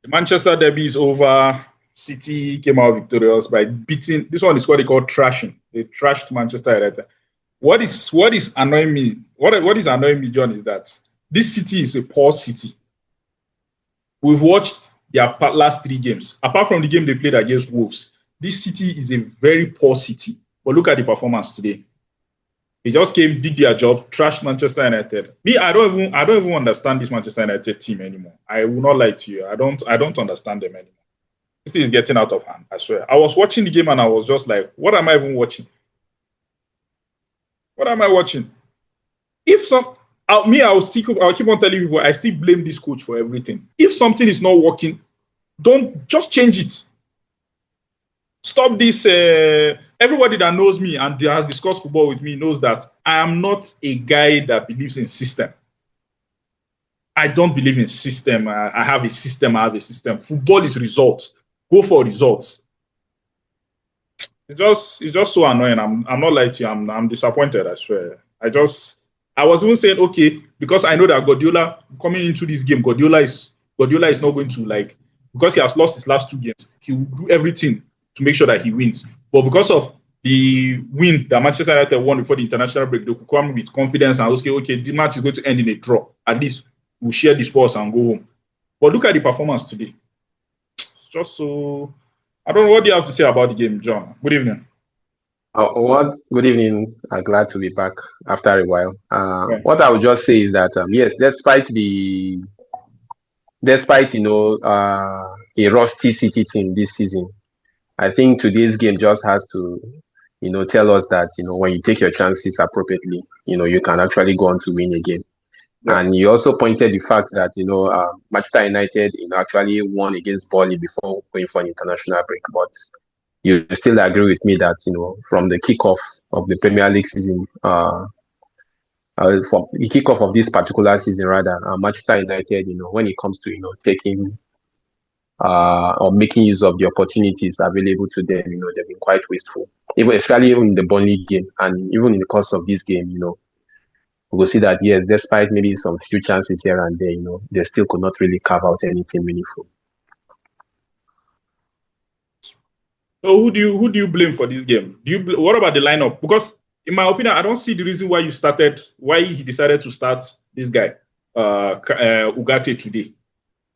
The Manchester Derby is over. City came out victorious by beating. This one is what they call trashing. They trashed Manchester United. What is annoying me? What is annoying me, John, is that this City is a poor City. We've watched their last 3 games. Apart from the game they played against Wolves, this City is a very poor City. But look at the performance today. They just came, did their job, trashed Manchester United. Me, I don't even understand this Manchester United team anymore. I will not lie to you. I don't understand them anymore. This thing is getting out of hand, I swear. I was watching the game and I was just like, what am I even watching? What am I watching? I'll keep on telling people I still blame this coach for everything. If something is not working, don't just change it. Stop this. Everybody that knows me and has discussed football with me knows that I am not a guy that believes in system. I don't believe in system. I have a system. Football is results. Go for results. It's just so annoying. I'm not lying to you. I'm disappointed, I swear. I was even saying, okay, because I know that Guardiola coming into this game, Guardiola is not going to, because he has lost his last 2 games, he will do everything to make sure that he wins. But because of the win that Manchester United won before the international break, they could come with confidence and say, okay, the match is going to end in a draw. At least we'll share the spoils and go home. But look at the performance today. It's just so... I don't know what you have to say about the game, John. Good evening. Good evening. I'm glad to be back after a while. What I would just say is that yes, despite a rusty City team this season, I think today's game just has to tell us that when you take your chances appropriately, you can actually go on to win a game. Yeah. And you also pointed the fact that Manchester United actually won against Burnley before going for an international break, but you still agree with me that from the kickoff of the Premier League season, from the kickoff of this particular season rather, Manchester United, when it comes to taking or making use of the opportunities available to them, they've been quite wasteful. Especially in the Burnley game, and even in the course of this game, we will see that yes, despite maybe some few chances here and there, they still could not really carve out anything meaningful. So who do you blame for this game? What about the lineup? Because in my opinion, I don't see the reason why he decided to start this guy, Ugarte, today.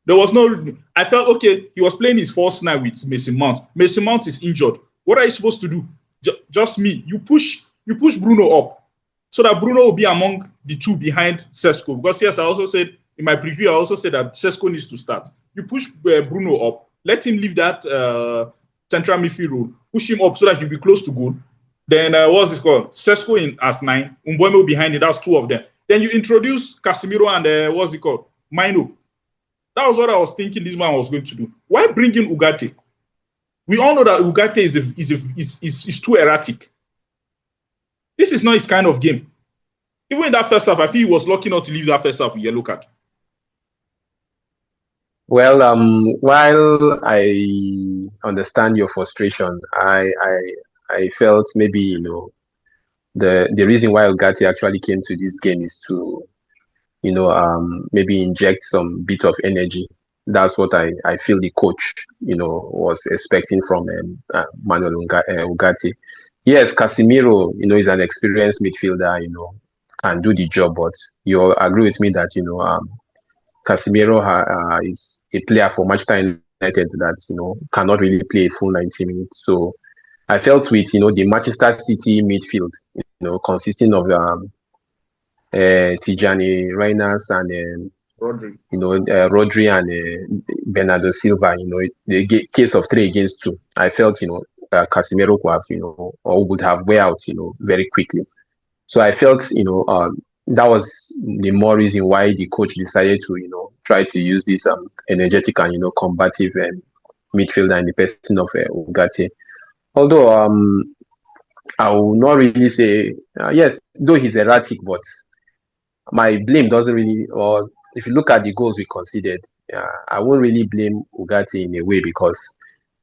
There was no. I felt okay. He was playing his first night with Mason Mount. Mason Mount is injured. What are you supposed to do? Just me. You push Bruno up so that Bruno will be among the 2 behind Sesko. Because yes, I also said in my preview, I also said that Sesko needs to start. You push Bruno up. Let him leave that central midfield role. Push him up so that he'll be close to goal. Then what's this called? Sesko in as 9. Mbeumo behind it. That's 2 of them. Then you introduce Casemiro and what's it called? Maino. That was what I was thinking this man was going to do. Why bring in Ugarte? We all know that Ugarte is too erratic. This is not his kind of game. Even in that first half, I feel he was lucky not to leave that first half with yellow card. Well, while I understand your frustration, I felt maybe the reason why Ugarte actually came to this game is to maybe inject some bit of energy. That's what I feel the coach, was expecting from Manuel Ugarte. Yes, Casemiro, is an experienced midfielder, can do the job, but you agree with me that, Casemiro is a player for Manchester United that, cannot really play a full 90 minutes. So I felt with, the Manchester City midfield, consisting of Tijani Reyners and Rodri. Rodri and Bernardo Silva, the case of 3 against 2. I felt, Casemiro could have, or would have wear out, very quickly. So I felt, that was the more reason why the coach decided to, try to use this energetic and, combative midfielder in the person of Ugarte. Although I will not really say, yes, though he's erratic, but my blame doesn't really, or if you look at the goals we conceded, I won't really blame Ugarte in a way because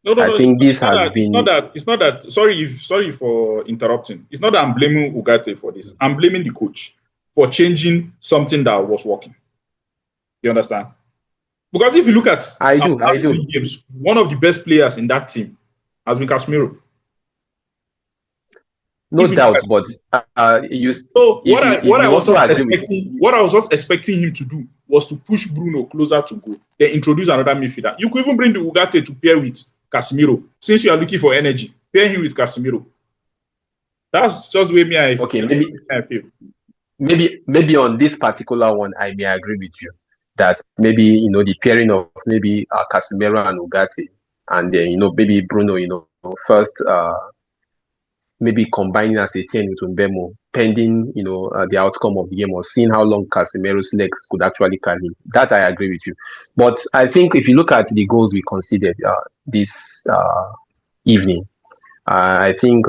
I think this has been. It's not that. Sorry for interrupting. It's not that I'm blaming Ugarte for this. I'm blaming the coach for changing something that was working. You understand? Because if you look at I our do, I last do. 3 games, one of the best players in that team has been Casemiro. No If you look doubt, at but you so if what I you was also just agree with. expecting, what I was just expecting him to do was to push Bruno closer to goal, then introduce another midfielder. You could even bring the Ugarte to pair with Casemiro. Since you are looking for energy, pair him with Casemiro. That's just the way Okay, I feel. maybe on this particular one, I may agree with you that maybe the pairing of maybe Casemiro and Ugarte, and then maybe Bruno, first maybe combining as a 10 with Mbemo, pending the outcome of the game or seeing how long Casemiro's legs could actually carry him. That I agree with you. But I think if you look at the goals we conceded this uh, evening, I think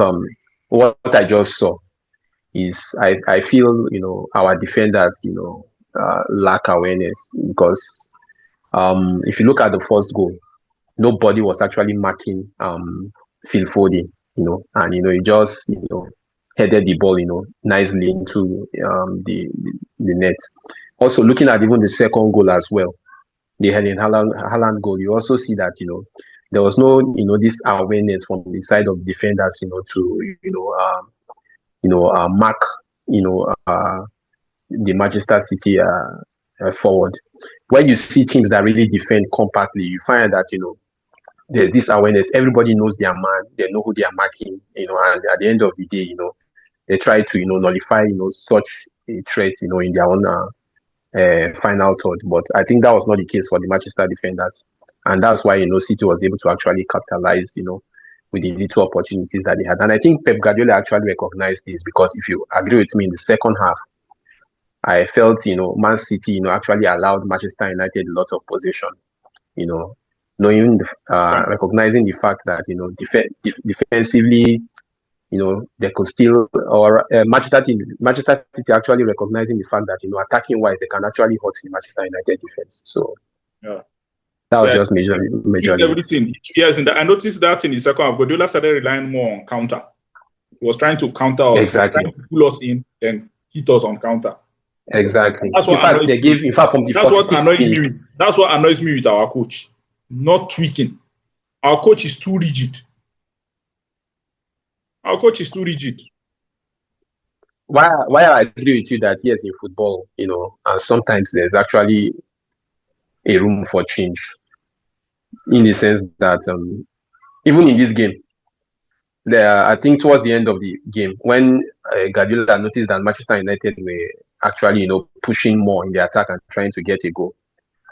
what I just saw is I feel our defenders lack awareness because if you look at the first goal, nobody was actually marking Phil Foden, and he just headed the ball nicely into the net. Also looking at even the second goal as well, the Haaland goal, you also see that there was no this awareness from the side of the defenders to mark the Manchester City forward. When you see teams that really defend compactly, you find that there's this awareness. Everybody knows their man. They know who they are marking. And at the end of the day, they try to nullify such a threat in their own final third. But I think that was not the case for the Manchester defenders, and that's why City was able to actually capitalize with the little opportunities that they had. And I think Pep Guardiola actually recognized this because if you agree with me, in the second half, I felt Man City actually allowed Manchester United a lot of possession. You know, knowing recognizing the fact that defensively they could still, or Manchester City actually recognizing the fact that attacking wise they can actually hurt the Manchester United defense. So Yeah. that was Yeah, just tweaked majorly it. everything. Yes, I noticed that in the second half, Guardiola started relying more on counter. He was trying to counter us, Exactly, trying to pull us in, then hit us on counter. exactly. That's In what fact, annoys they me. gave, in fact, from the That's what 46th annoys me minute. with. That's what annoys me with our coach. Not tweaking. Our coach is too rigid. Our coach is too rigid. Why I agree with you that yes, in football, and sometimes there's actually a room for change in the sense that even in this game, I think towards the end of the game, when Guardiola noticed that Manchester United were actually, pushing more in the attack and trying to get a goal,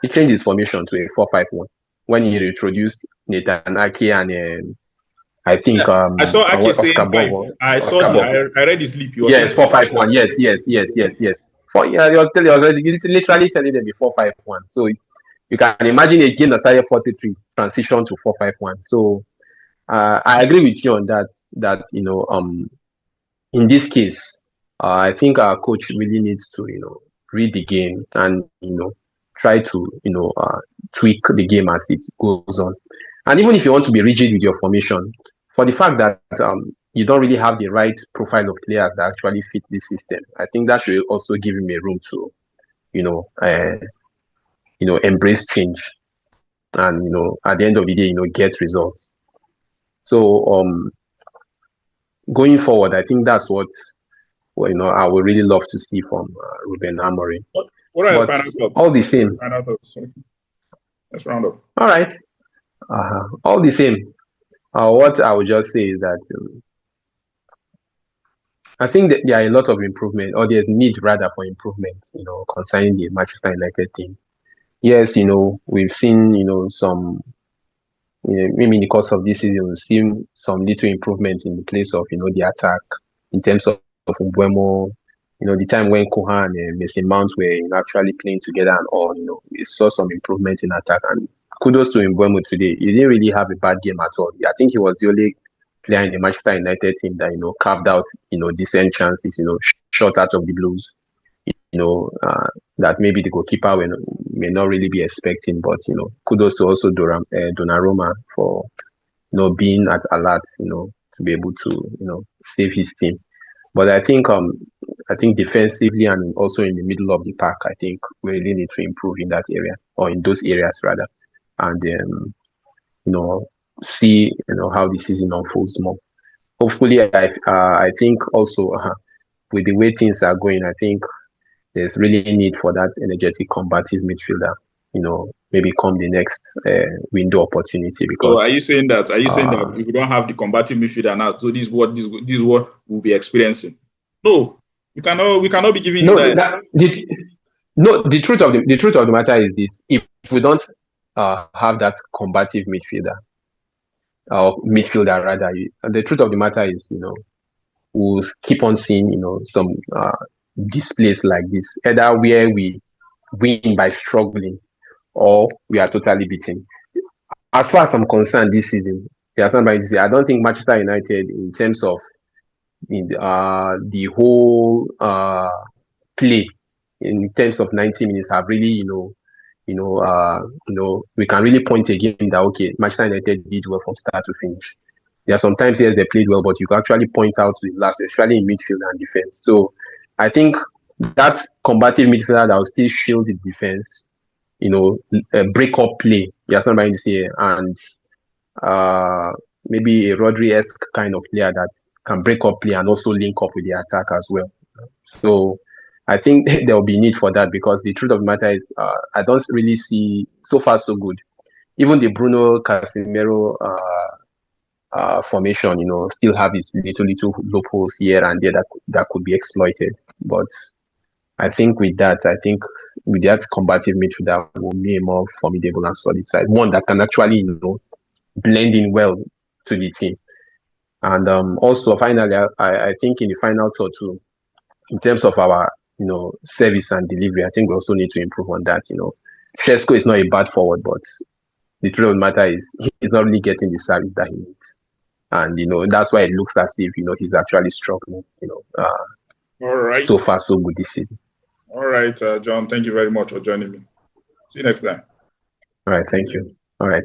he changed his formation to a 4-5-1 when he introduced Nathan Ake and I think Yeah. I saw Ake Oscar saying five. Bob. I saw Oscar he, Bob. I read his lip. He was saying Yes, 4-5-1. Yes, yes, yes, yes, yes. For yeah, literally telling them before 5-1. So you can imagine a game that started 4-3 transition to 4-5-1. So I agree with you on that. That in this case, I think our coach really needs to read the game and try to tweak the game as it goes on. And even if you want to be rigid with your formation, for the fact that you don't really have the right profile of players that actually fit this system, I think that should also give him a room to you know uh, embrace change and at the end of the day get results. So going forward, I think that's what I would really love to see from Ruben Amorim. what are your But final all thoughts? the What are your same, final thoughts? Let's round up. all right. All the same, what I would just say is that I think that there are a lot of improvement, or there's need rather for improvement, concerning the Manchester United team. Yes, we've seen, some, maybe in the course of this season, we've seen some little improvement in the place of, the attack in terms of Mbuemo, the time when Kohan and Mason Mount were actually playing together and all, we saw some improvement in attack. And kudos to Mbuemo today. He didn't really have a bad game at all. I think he was the only player in the Manchester United team that, carved out, decent chances, shot out of the blues, that maybe the goalkeeper may not really be expecting. But, kudos to also Donnarumma for, being at alert, to be able to, save his team. But I think defensively and also in the middle of the park, I think we really need to improve in that area. or in those areas rather, and see how the season unfolds more. Hopefully, I think also with the way things are going, I think there's really need for that energetic, combative midfielder. Maybe come the next window opportunity, So because are you saying that? Are you saying that uh, if we don't have the combative midfielder now, so this is what we'll be experiencing? No, we cannot be giving him no, that. the truth of the matter is this: if we don't have that combative midfielder, or midfielder rather, the truth of the matter is, we'll keep on seeing, some displays like this, either where we win by struggling or we are totally beaten. As far as I'm concerned, this season, there's somebody to say, I don't think Manchester United, in terms of the whole play, in terms of 90 minutes, have really, we can really point again that okay, Manchester United did well from start to finish. There are sometimes yes they played well, but you can actually point out to the last, especially in midfield and defense. So I think that combative midfielder that will still shield the defense, break up play. There's somebody to say, and uh, maybe a Rodri-esque kind of player that can break up play and also link up with the attack as well. So I think there will be need for that, because the truth of the matter is I don't really see so far so good. Even the Bruno Casemiro formation, still have its little loopholes here and there that could be exploited. But I think with that combative midfielder will be a more formidable and solid side, one that can actually blend in well to the team. And also finally, I think in the final third too, in terms of our service and delivery, I think we also need to improve on that. Shesko is not a bad forward, but the truth of the matter is he's not really getting the service that he needs, and that's why it looks as if he's actually struggling. All right. So far so good this season. All right, John. Thank you very much for joining me. See you next time. All right, thank you. All right.